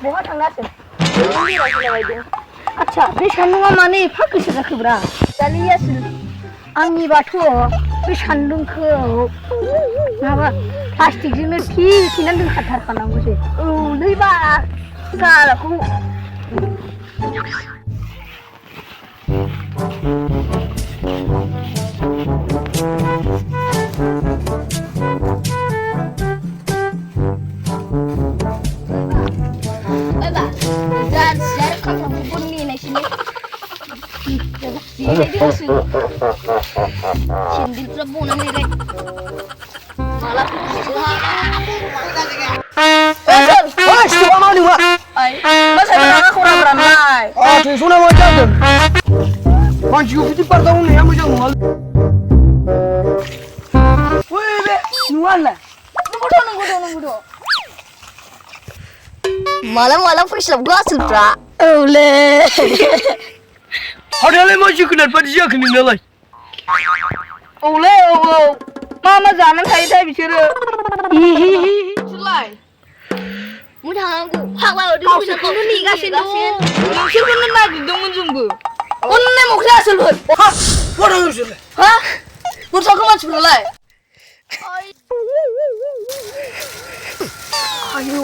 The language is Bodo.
बहा थांगासिनो आच्छा बे सान्दुंआ मानो एफा गोसा जाखोब्रा जालियासो आंनिबाथ' बे सान्दुंखौ माबा प्लास्टिकजोंनो थेथेनानै दोनखाथारखानांगौसो औलैबा सालाखौ Sindil bulan ini malah mau nih Pak? Masa aku kurang beramai. Oh, sudah mau jalan. Manju kita pertahun nih, aku jangan mal. Woi, be, nuan lah. Nunggu. Malam persiap gua sultra. Oleh. Ada masih kenal pada dia kenal lagi. Oleh, mama jangan saya bicara. Sulai. Mudah aku. Hak lah, dia bisa kau ni kasih tu. Mungkin kau nak dong jumbo. Kau nak mau kelas sulai. Hah? Mana sulai? Hah? Bursa kau macam sulai. Ayo.